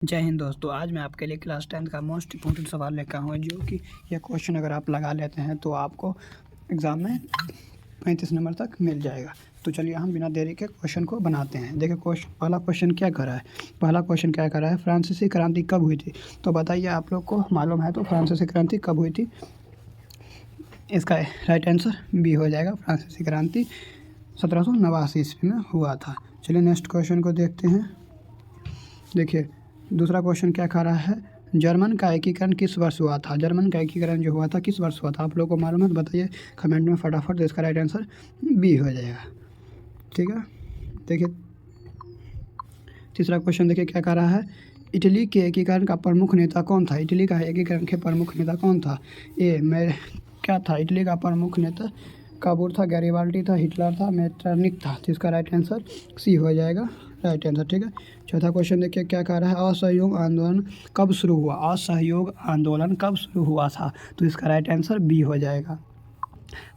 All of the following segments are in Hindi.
जय हिंद दोस्तों। आज मैं आपके लिए क्लास 10th का मोस्ट इम्पोर्टेंट सवाल लेकर हूँ, जो कि यह क्वेश्चन अगर आप लगा लेते हैं तो आपको एग्ज़ाम में 35 नंबर तक मिल जाएगा। तो चलिए हम बिना देरी के क्वेश्चन को बनाते हैं। देखिए पहला क्वेश्चन क्या कर रहा है, फ्रांसीसी क्रांति कब हुई थी? तो बताइए, आप लोग को मालूम है तो फ्रांसीसी क्रांति कब हुई थी? इसका राइट आंसर बी हो जाएगा। फ्रांसीसी क्रांति 1789 ईस्वी में हुआ था। चलिए नेक्स्ट क्वेश्चन को देखते हैं। देखिए दूसरा क्वेश्चन क्या कह रहा है, जर्मन का एकीकरण किस वर्ष हुआ था? जर्मन का एकीकरण जो हुआ था किस वर्ष हुआ था? आप लोगों को मालूम है तो बताइए कमेंट में फटाफट। तो इसका राइट आंसर बी हो जाएगा। ठीक है, देखिए तीसरा क्वेश्चन देखिए क्या कह रहा है, इटली के एकीकरण का प्रमुख नेता कौन था? इटली का एकीकरण के प्रमुख नेता कौन था? क्या था इटली का प्रमुख नेता? काबूर था, गैरिबाल्डी था, हिटलर था, मेटरनिक था। तो इसका राइट आंसर सी हो जाएगा, राइट आंसर। ठीक है, चौथा क्वेश्चन देखिए क्या कह रहा है, असहयोग आंदोलन कब शुरू हुआ? असहयोग आंदोलन कब शुरू हुआ था? तो इसका राइट आंसर बी हो जाएगा।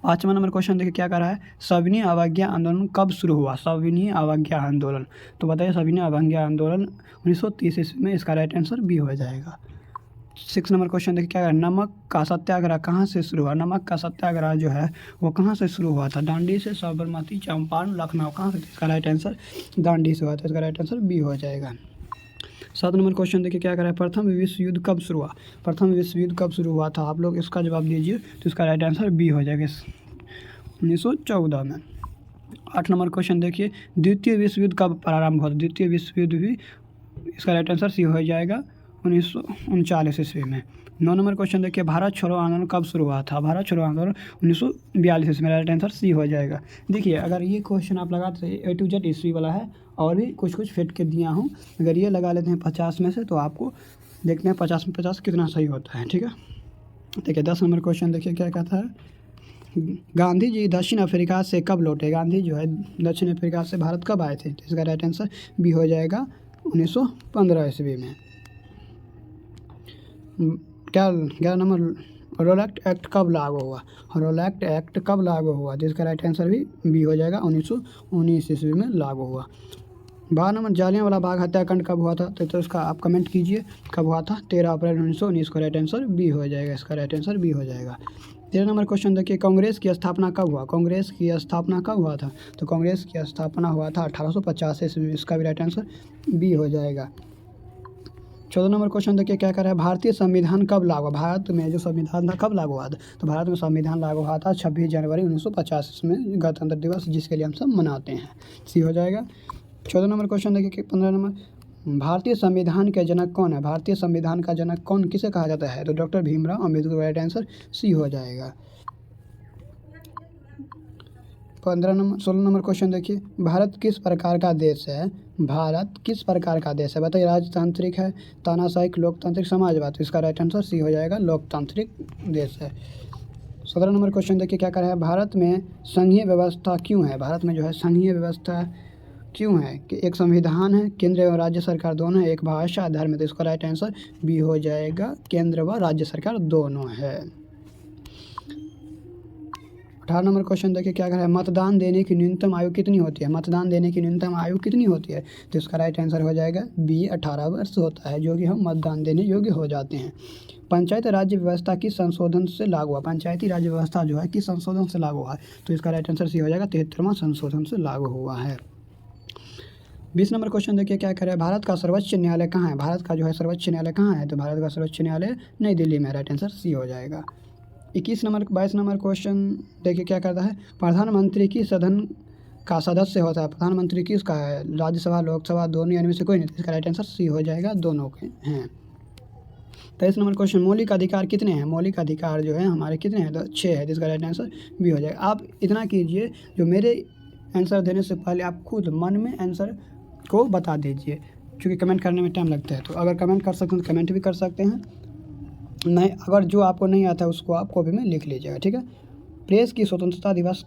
पाँचवा नंबर क्वेश्चन देखिए क्या कह रहा है, सविनय अवज्ञा आंदोलन कब शुरू हुआ? सविनय अवज्ञा आंदोलन, तो बताइए सविनय अवज्ञा आंदोलन 1930 ईस्वी में। इसका राइट आंसर बी हो जाएगा। 6 नंबर क्वेश्चन देखिए क्या है, नमक का सत्याग्रह कहाँ से शुरू हुआ? नमक का सत्याग्रह जो है वो कहाँ से शुरू हुआ था? दांडी से, साबरमती, चंपारण, लखनऊ, कहाँ से? इसका राइट आंसर दांडी से हुआ था। इसका राइट आंसर बी हो जाएगा। 7 नंबर क्वेश्चन देखिए क्या कर रहा है, प्रथम विश्व युद्ध कब शुरू हुआ? प्रथम विश्व युद्ध कब शुरू हुआ था? आप लोग इसका जवाब दीजिए। तो इसका राइट आंसर बी हो जाएगा, 1914 में। 8 नंबर क्वेश्चन देखिए, द्वितीय विश्व युद्ध कब प्रारंभ हुआ? द्वितीय विश्व युद्ध भी, इसका राइट आंसर सी हो जाएगा 1939 ईस्वी में। 9 नंबर क्वेश्चन देखिए, भारत छोड़ो आंदोलन कब शुरू हुआ था? भारत छोड़ो आंदोलन 1942 ईस्वी में। राइट आंसर सी हो जाएगा। देखिए अगर ये क्वेश्चन आप लगाते ए टू जेड ईस्वी वाला है, और भी कुछ फिट के दिया हूँ, अगर ये लगा लेते हैं 50 में से तो आपको देखते हैं 50 में 50 कितना सही होता है। ठीक है, देखिए 10 नंबर क्वेश्चन देखिए क्या कहता है, गांधी जी दक्षिण अफ्रीका से कब लौटे? गांधी जो है दक्षिण अफ्रीका से भारत कब आए थे? तो इसका राइट आंसर बी हो जाएगा 1915 ईस्वी में। क्या 11 नंबर, रोलैक्ट एक्ट कब लागू हुआ? रोलैक्ट एक्ट कब लागू हुआ? जिसका राइट आंसर भी बी हो जाएगा, 1919 ईस्वी में लागू हुआ। 12 नंबर, जालियांवाला बाग हत्याकांड कब हुआ था? तो इसका आप कमेंट कीजिए कब हुआ था। 13 अप्रैल 1919 को। राइट आंसर बी हो जाएगा, इसका राइट आंसर बी हो जाएगा। 13 नंबर क्वेश्चन देखिए, कांग्रेस की स्थापना कब हुआ? कांग्रेस की स्थापना कब हुआ था? तो कांग्रेस की स्थापना हुआ था 1850 ईस्वी में। इसका भी राइट आंसर बी हो जाएगा। 14 नंबर क्वेश्चन देखिए क्या कर रहा है, भारतीय संविधान कब लागू? भारत में जो संविधान था कब लागू हुआ था? तो भारत में संविधान लागू हुआ था 26 जनवरी 1950 में, गणतंत्र दिवस जिसके लिए हम सब मनाते हैं। सी हो जाएगा। 14 नंबर क्वेश्चन देखिए। 15 नंबर, भारतीय संविधान के जनक कौन है? भारतीय संविधान का जनक कौन, किसे कहा जाता है? तो doctor Bhimrao Ambedkar. Right answer C हो जाएगा। 16 नंबर क्वेश्चन देखिए, भारत किस प्रकार का देश है? भारत किस प्रकार का देश है? बताइए, राजतांत्रिक है, तानाशाही, लोकतांत्रिक, समाजवाद? तो इसका राइट आंसर सी हो जाएगा, लोकतांत्रिक देश है। 17 नंबर क्वेश्चन देखिए क्या कर रहा है, भारत में संघीय व्यवस्था क्यों है? भारत में जो है संघीय व्यवस्था क्यों है? कि एक संविधान है, केंद्र एवं राज्य सरकार दोनों है, एक भाषा, धर्म है। तो इसका राइट आंसर बी हो जाएगा, केंद्र व राज्य सरकार दोनों है। 18 नंबर क्वेश्चन देखिए क्या कर रहा है, मतदान देने की न्यूनतम आयु कितनी होती है? मतदान देने की न्यूनतम आयु कितनी होती है? तो इसका राइट आंसर हो जाएगा बी, 18 वर्ष होता है, जो कि हम मतदान देने योग्य हो जाते हैं। पंचायत राज्य व्यवस्था किस संशोधन से लागू हुआ? पंचायती राज्य व्यवस्था जो है किस संशोधन से लागू हुआ है? तो इसका राइट आंसर सी हो जाएगा, 73वां संशोधन से लागू हुआ है। 20 नंबर क्वेश्चन देखिए क्या कह रहा है, भारत का सर्वोच्च न्यायालय कहाँ है? भारत का जो है सर्वोच्च न्यायालय कहाँ है? तो भारत का सर्वोच्च न्यायालय नई दिल्ली में। राइट आंसर सी हो जाएगा। 22 नंबर क्वेश्चन देखिए क्या करता है, प्रधानमंत्री की सदन का सदस्य होता है? प्रधानमंत्री किसका है? राज्यसभा, लोकसभा, दोनों यानी में से कोई नहीं। इसका राइट आंसर सी हो जाएगा, दोनों के हैं। 23 नंबर क्वेश्चन, मौलिक अधिकार कितने हैं? मौलिक अधिकार जो है हमारे कितने हैं? तो 6 है। जिसका राइट आंसर बी हो जाएगा। आप इतना कीजिए, जो मेरे आंसर देने से पहले आप खुद मन में आंसर को बता दीजिए, क्योंकि कमेंट करने में टाइम लगता है। तो अगर कमेंट कर सकते हैं तो कमेंट भी कर सकते हैं, नहीं अगर जो आपको नहीं आता है उसको आप कॉपी में लिख लीजिएगा। ठीक है, प्रेस की स्वतंत्रता दिवस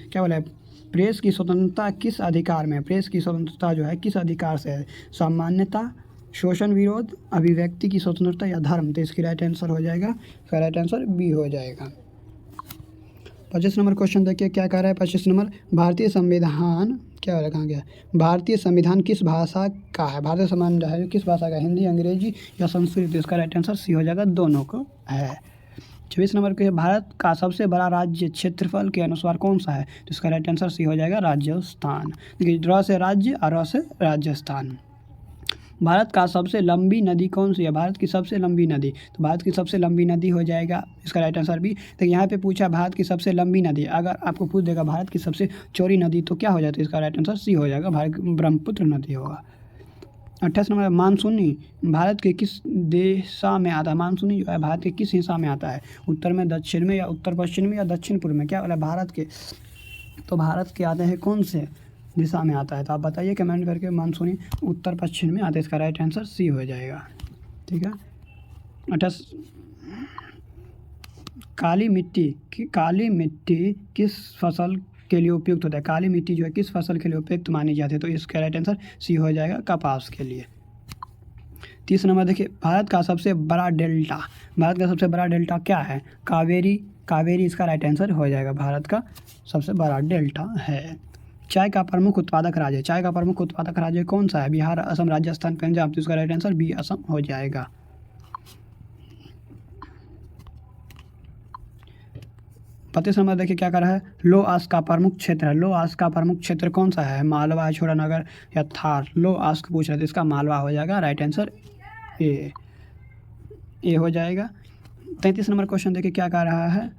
क्या बोला है, प्रेस की स्वतंत्रता किस अधिकार में? प्रेस की स्वतंत्रता जो है किस अधिकार से है? सामान्यता, शोषण विरोध, अभिव्यक्ति की स्वतंत्रता या धर्म? तो इसकी राइट आंसर हो जाएगा, इसका राइट आंसर बी हो जाएगा। 25 नंबर क्वेश्चन देखिए क्या कह रहा है, 25 नंबर, भारतीय संविधान क्या वाला कहाँ गया? भारतीय संविधान किस भाषा का है? भारतीय संविधान जो है किस भाषा का है? हिंदी, अंग्रेजी या संस्कृत? तो इसका राइट आंसर सी हो जाएगा, दोनों को है। 24 नंबर के भारत का सबसे बड़ा राज्य क्षेत्रफल के अनुसार कौन सा है? तो इसका राइट आंसर सी हो जाएगा, राजस्थान। देखिए, र से राज्य और र से राजस्थान। भारत का सबसे लंबी नदी कौन सी है? भारत की सबसे लंबी नदी, तो भारत की सबसे लंबी नदी हो जाएगा इसका राइट आंसर भी। तो यहाँ पे पूछा भारत की सबसे लंबी नदी, अगर आपको पूछ देगा भारत की सबसे चौड़ी नदी तो क्या हो जाता है? इसका राइट आंसर सी हो जाएगा, भारत ब्रह्मपुत्र नदी होगा। 28 नंबर, मानसूनी भारत के किस दिशा में आता है? मानसूनी जो है भारत के किस हिस्सा में आता है? उत्तर में, दक्षिण में, या उत्तर पश्चिम में, या दक्षिण पूर्व में? क्या वाला भारत के, तो भारत के आते हैं कौन से दिशा में आता है? तो आप बताइए कमेंट करके। मानसूनी उत्तर पश्चिम में आता है, इसका राइट आंसर सी हो जाएगा। ठीक है। 28, काली मिट्टी किस फसल के लिए उपयुक्त होता है? काली मिट्टी जो है किस फसल के लिए उपयुक्त मानी जाती है? तो इसका राइट आंसर सी हो जाएगा, कपास के लिए। 30 नंबर देखिए, भारत का सबसे बड़ा डेल्टा क्या है? कावेरी इसका राइट आंसर हो जाएगा, भारत का सबसे बड़ा डेल्टा है। चाय का प्रमुख उत्पादक राज्य कौन सा है? बिहार, असम, राजस्थान, पंजाब? तो इसका राइट आंसर बी, असम हो जाएगा। 25 नंबर देखिए क्या कर रहा है, लो आस्क का प्रमुख क्षेत्र है। लो आस्क का प्रमुख क्षेत्र कौन सा है? मालवा, छोटानगर या थार? लो आस्क पूछ रहे थे, इसका मालवा हो जाएगा, राइट आंसर ए हो जाएगा। 33 नंबर क्वेश्चन देखिए क्या कर रहा है,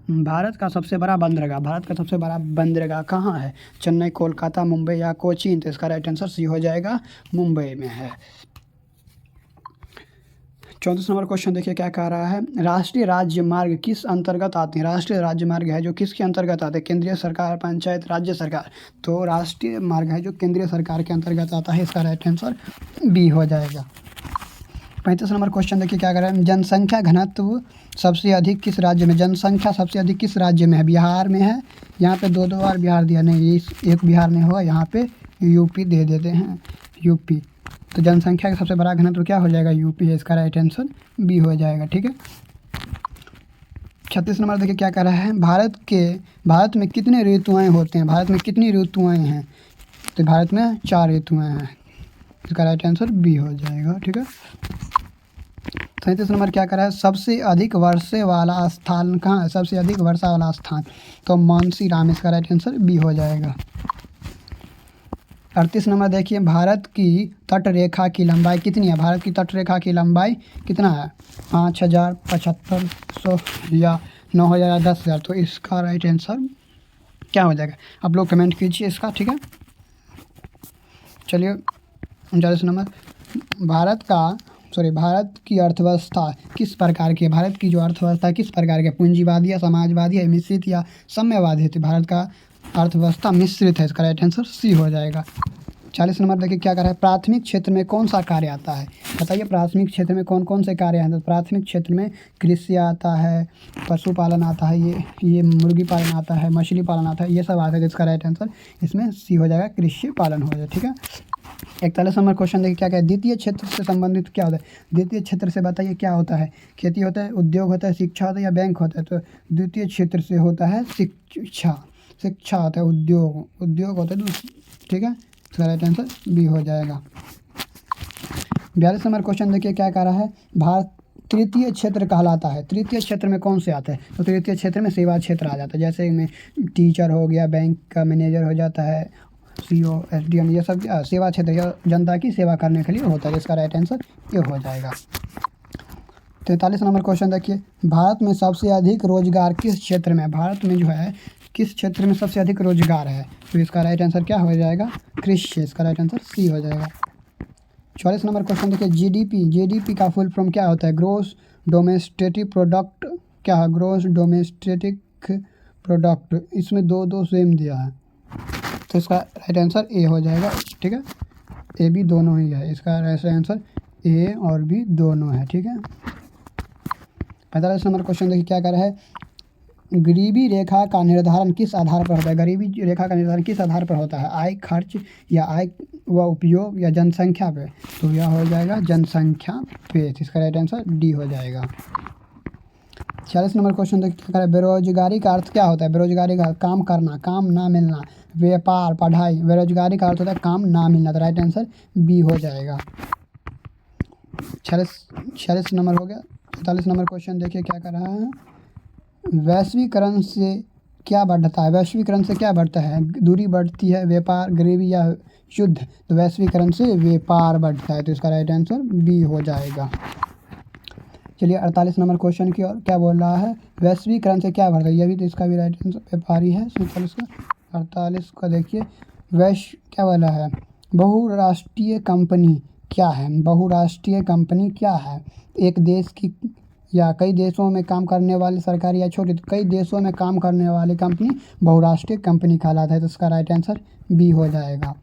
भारत का सबसे बड़ा बंदरगाह कहाँ है? चेन्नई, कोलकाता, मुंबई या कोचीन? तो इसका राइट आंसर सी हो जाएगा, मुंबई में है। 34 नंबर क्वेश्चन देखिए क्या कह रहा है, राष्ट्रीय राजमार्ग किस अंतर्गत आते हैं? राष्ट्रीय राजमार्ग है जो किसके अंतर्गत आते हैं? केंद्रीय सरकार, पंचायत, राज्य सरकार? तो राष्ट्रीय मार्ग है जो केंद्रीय सरकार के अंतर्गत आता है, इसका राइट आंसर बी हो जाएगा। 35 नंबर क्वेश्चन देखिए क्या कर रहे हैं, जनसंख्या घनत्व सबसे अधिक किस राज्य में? जनसंख्या सबसे अधिक किस राज्य में है? बिहार में है। यहाँ पे दो बार बिहार दिया, नहीं एक बिहार में होगा, यहाँ पे यूपी दे देते हैं, यूपी। तो जनसंख्या का सबसे बड़ा घनत्व क्या हो जाएगा? यूपी है, इसका राइट आंसर बी हो जाएगा। ठीक है। 36 नंबर देखिए क्या कर रहा है, भारत में कितने ऋतुएं होते हैं? भारत में कितनी ऋतुएं हैं? तो भारत में 4 ऋतुएं हैं, इसका राइट आंसर बी हो जाएगा। ठीक है। 37 नंबर क्या कर रहा है, सबसे अधिक वर्षा वाला स्थान कहाँ है? सबसे अधिक वर्षा वाला स्थान, तो मानसीराम, इसका राइट आंसर बी हो जाएगा। 38 नंबर देखिए, भारत की तट रेखा की लंबाई कितनी है? भारत की तट रेखा की लंबाई कितना है? 5000, 7500 या 9000 या 10000? तो इसका राइट आंसर क्या हो जाएगा? आप लोग कमेंट कीजिए इसका। ठीक है। चलिए 39 नंबर, भारत की अर्थव्यवस्था किस प्रकार की है? भारत की जो अर्थव्यवस्था किस प्रकार की है? पूंजीवादी या समाजवादी या मिश्रित या साम्यवादी है? तो भारत का अर्थव्यवस्था मिश्रित है, इसका राइट आंसर सी हो जाएगा। 40 नंबर देखिए क्या कर रहा है, प्राथमिक क्षेत्र में कौन सा कार्य आता है? बताइए प्राथमिक क्षेत्र में कौन कौन से कार्य हैं? तो प्राथमिक क्षेत्र में कृषि आता है, पशुपालन आता है, ये मुर्गी पालन आता है, मछली पालन आता है, ये सब आता है। इसका राइट आंसर इसमें सी हो जाएगा, कृषि पालन हो जाएगा। ठीक है। 41 नंबर क्वेश्चन देखिए क्या क्या है, द्वितीय क्षेत्र से संबंधित क्या होता है? द्वितीय क्षेत्र से बताइए क्या होता है? खेती होता है, उद्योग होता है, शिक्षा होता है या बैंक होता है? तो द्वितीय क्षेत्र से होता है शिक्षा होता है, उद्योग होता है। ठीक है, इसका राइट आंसर बी हो जाएगा। 42 नंबर क्वेश्चन देखिए क्या कह रहा है, भारत तृतीय क्षेत्र कहलाता है। तृतीय क्षेत्र में कौन से आते हैं? तो तृतीय क्षेत्र में सेवा क्षेत्र आ जाता है, जैसे में टीचर हो गया, बैंक का मैनेजर हो जाता है, CO, SDM, ये सब सेवा क्षेत्र या जनता की सेवा करने के लिए होता है। इसका राइट आंसर ये हो जाएगा। 43 नंबर क्वेश्चन देखिए, भारत में सबसे अधिक रोजगार किस क्षेत्र में? भारत में जो है किस क्षेत्र में सबसे अधिक रोजगार है? तो इसका राइट आंसर क्या हो जाएगा? कृषि, इसका राइट आंसर सी हो जाएगा। 44 नंबर क्वेश्चन देखिए, GDP का फुल फॉर्म क्या होता है? ग्रोस डोमेस्टिक प्रोडक्ट क्या है? ग्रोस डोमेस्टिक प्रोडक्ट, इसमें दो सेम दिया है, तो इसका राइट आंसर ए हो जाएगा। ठीक है, ए बी दोनों ही है, इसका राइट आंसर ए और बी दोनों है। ठीक है। 45 नंबर क्वेश्चन देखिए क्या कर रहा है, गरीबी रेखा का निर्धारण किस आधार पर होता है? गरीबी रेखा का निर्धारण किस आधार पर होता है? आय, खर्च या आय व उपयोग या जनसंख्या पे? तो यह हो जाएगा जनसंख्या पे, इसका राइट आंसर डी हो जाएगा। 46 नंबर क्वेश्चन देखिए क्या करें। बेरोजगारी का अर्थ क्या होता है? बेरोजगारी का काम करना, काम ना मिलना, व्यापार, पढ़ाई। बेरोजगारी का अर्थ होता है काम ना मिलना, तो राइट आंसर बी हो जाएगा। 46 नंबर हो गया। 47 नंबर क्वेश्चन देखिए क्या कर रहा है। वैश्वीकरण से क्या बढ़ता है? वैश्वीकरण से क्या बढ़ता है? दूरी बढ़ती है, व्यापार, गरीबी या युद्ध? तो वैश्वीकरण से व्यापार बढ़ता है, तो इसका राइट आंसर बी हो जाएगा। चलिए 48 नंबर क्वेश्चन की ओर क्या बोल रहा है। वैश्वीकरण से क्या बढ़ता है? ये भी तो इसका भी राइट आंसर व्यापार ही है। 47 का 48 का देखिए क्या बोला है। बहुराष्ट्रीय कंपनी क्या है? बहुराष्ट्रीय कंपनी क्या है? एक देश की या कई देशों में काम करने वाली सरकारी या छोटी, तो कई देशों में काम करने वाली कंपनी बहुराष्ट्रीय कंपनी कहलाता है, तो इसका राइट आंसर बी हो जाएगा।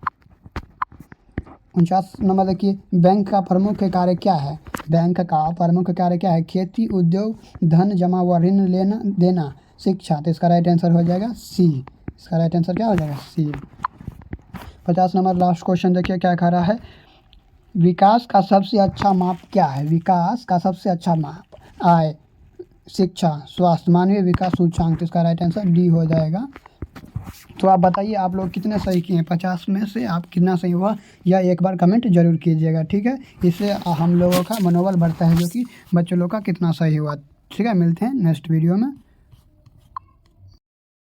49 नंबर देखिए। बैंक का प्रमुख कार्य क्या है? बैंक का प्रमुख कार्य क्या है? खेती, उद्योग, धन जमा व ऋण लेना देना, शिक्षा। तो इसका राइट आंसर हो जाएगा सी। इसका राइट आंसर क्या हो जाएगा? सी। 50 नंबर लास्ट क्वेश्चन देखिए क्या कह रहा है। विकास का सबसे अच्छा माप क्या है? विकास का सबसे अच्छा माप आय, शिक्षा, स्वास्थ्य, मानवीय विकास सूचकांक। तो इसका राइट आंसर डी हो जाएगा। तो आप बताइए आप लोग कितने सही किए हैं? 50 में से आप कितना सही हुआ, या एक बार कमेंट जरूर कीजिएगा, ठीक है। इससे हम लोगों का मनोबल बढ़ता है जो कि बच्चों लोग का कितना सही हुआ। ठीक है, मिलते हैं नेक्स्ट वीडियो में।